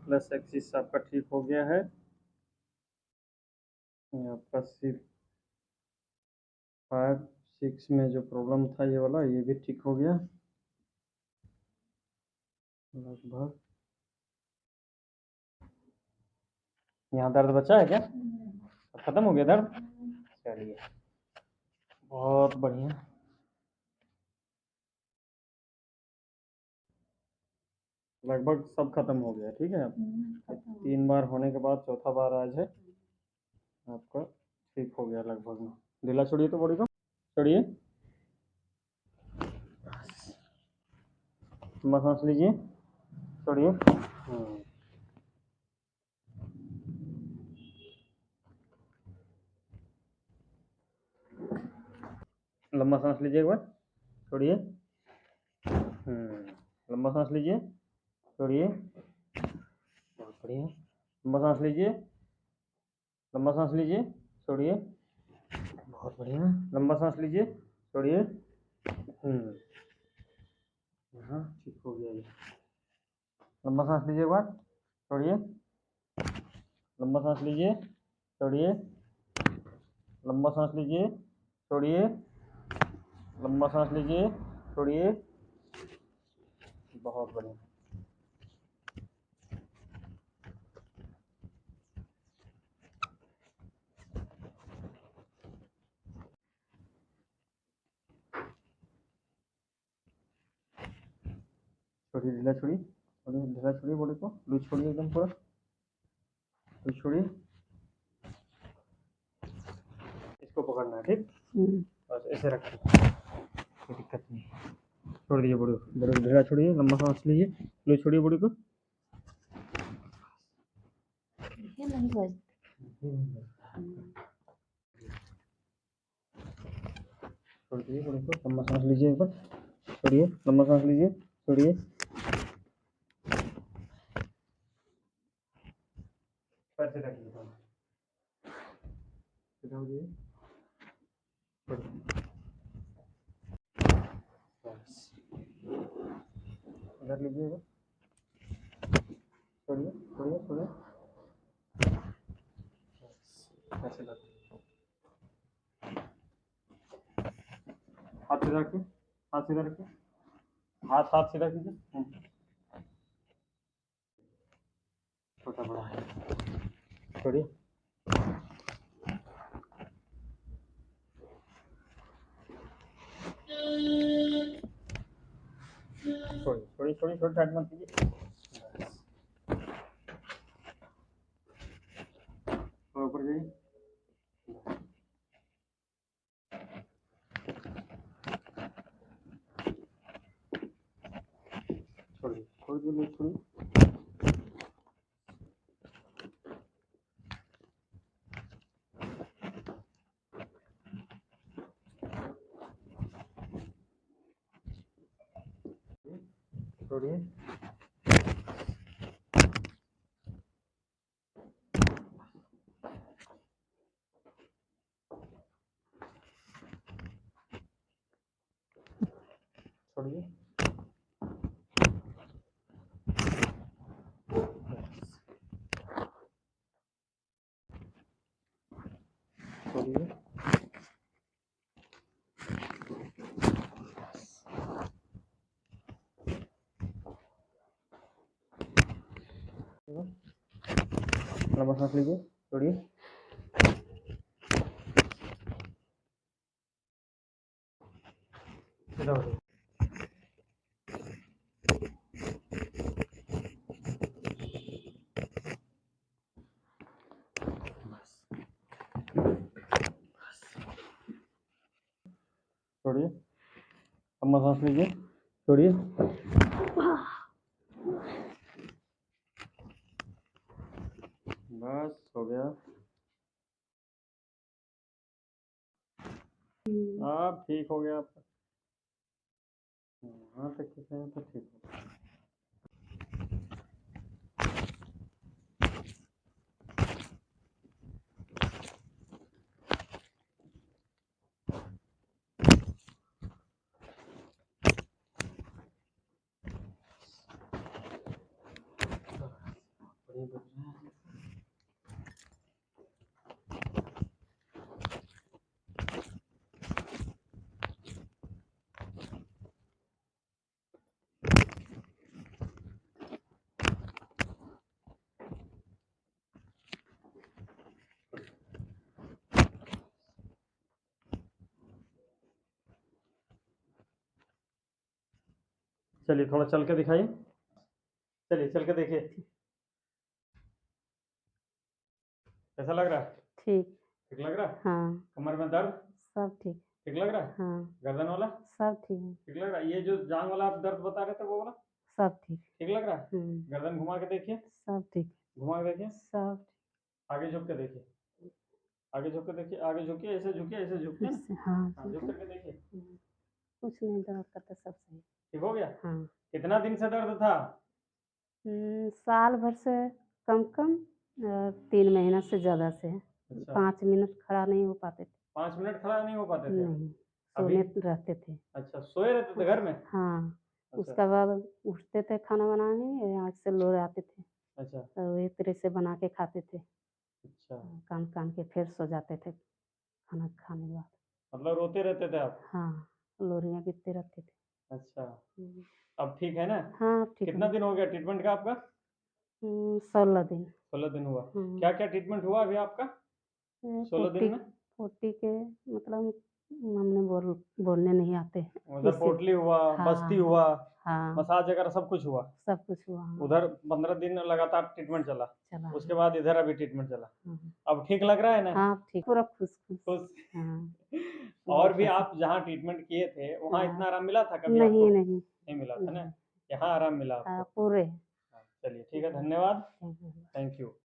Plus axis आपका ठीक हो गया है। आपका सिर्फ 5, 6 में जो प्रॉब्लम था ये वाला, ये भी ठीक हो गया लगभग। यहाँ दर्द बचा है क्या? खत्म हो गया दर्द? चलिए बहुत बढ़िया। लगभग सब खत्म हो गया। ठीक है, 3 बार होने के बाद चौथा बार आज है, आपका ठीक हो गया लगभग में। ढीला छोड़िए तो बॉडी को, छोड़िए, लंबा सांस लीजिए, छोड़िए। लंबा सांस लीजिए एक बार, छोड़िए। लंबा सांस लीजिए, छोड़िए। बहुत बढ़िया। लंबा सांस लीजिए, लंबा सांस लीजिए, छोड़िए। बहुत बढ़िया। लंबा सांस लीजिए, छोड़िए। हाँ ठीक हो गया ये। लंबा सांस लीजिए एक बार, छोड़िए। लंबा सांस लीजिए, छोड़िए। लंबा सांस लीजिए, छोड़िए। लंबा सांस लीजिए, छोड़िए। बहुत बढ़िया। छोड़िए, ढीला छोड़िए, छोड़िए, ढीला छोड़िए बॉडी को, लूज छोड़िए एकदम पूरा, लूज छोड़िए। इसको पकड़ना है, ठीक? बस ऐसे रखिए, कोई दिक्कत नहीं। छोड़ दीजिए बॉडी को, बॉडी को ढीला छोड़िए, लंबा सांस लीजिए, लूज छोड़िए बॉडी को। छोड़ दीजिए बॉडी को, लंबा सांस लीजिए एक बार, छोड़िए। लंबा सांस लीजिए, छोड़िए। पैर से रखिए, सीधा हो जाइए, इधर लीजिएगा, छोड़िए, छोड़िए, छोड़िए। ऐसे रखिए, हाथ सीधा रखिए, हाथ सीधा रखिए, हाथ हाथ सीधा कीजिए। छोटा बड़ा है, छोड़िए। छोड़िए, छोड़िए, छोड़िए, छोड़िए, टाइट मत कीजिए। थोड़ा ऊपर जाइए, छोड़िए, छोड़ दीजिए, छोड़िए। छोड़िए, छोड़िए। छोड़िए, लंबा सांस लीजिए, छोड़िए। सीधा हो जाइए। छोड़िए, लंबा सांस लीजिए, छोड़िए। बस हो गया। आप ठीक हो गया आपका, यहाँ तक खींचे हैं तो ठीक हो गया। ये बज रहा है। चलिए थोड़ा चल के दिखाइए, चलिए चल के देखिए कैसा लग रहा है? ठीक। ठीक लग रहा है? हाँ। कमर में दर्द सब ठीक। ठीक लग रहा है? हाँ। गर्दन वाला सब ठीक है। ठीक लग रहा है? ये जो जांग वाला आप दर्द बता रहे थे वो वाला सब ठीक। ठीक लग रहा है? गर्दन घुमा के देखिए, सब ठीक। घुमा के देखिए, सब आगे झुक के देखिए, आगे झुक के देखिए, आगे झुकिए, ऐसे झुकिए, ऐसे झुकिए ना, ठीक। हाँ हाँ झुक करके देखिए। कुछ नहीं दर्द करता, सब सही। ठीक हो गया? हाँ। कितना दिन से दर्द था? साल भर से कम कम, 3 महीना से ज़्यादा से है। अच्छा 5 मिनट खड़ा नहीं हो पाते थे। 5 मिनट खड़ा नहीं हो पाते थे? नहीं, अभी सोने रहते थे। अच्छा सोए रहते थे घर में? हाँ। अच्छा उसके बाद उठते थे खाना बनाने, आँख से लोर आते थे, अच्छा तो एक तरह से बना के खाते थे। अच्छा, कान कान के फिर सो जाते थे खाना खाने के बाद। मतलब रोते रहते थे आप? हाँ, लोरियाँ गिरते रहते थे। अच्छा, हम्म। अब ठीक है ना? हाँ, अब ठीक कितना है। दिन हो गया ट्रीटमेंट का आपका? 16 दिन। 16 दिन हुआ। हम्म। क्या क्या ट्रीटमेंट हुआ अभी आपका 16 दिन पोटी में? पोटी के मतलब मम्मी बोलने नहीं आते उधर इसे। पोटली हुआ, बस्ती हाँ। हुआ, हाँ, मसाज वगैरह सब कुछ हुआ। सब कुछ हुआ। हाँ, उधर 15 दिन लगातार ट्रीटमेंट चला, चला। उसके बाद इधर अभी ट्रीटमेंट चला। हाँ। अब ठीक लग रहा है ना? हाँ, ठीक, पूरा खुश खुश। खुश? हाँ। और भी खुश। आप जहाँ ट्रीटमेंट किए थे वहाँ हाँ। इतना आराम मिला था कभी नहीं आपको? नहीं। नहीं मिला था ना? नहीं। यहाँ आराम मिला हाँ, आपको? पूरे। हाँ, चलिए ठीक है, धन्यवाद, हम्म। Thank you.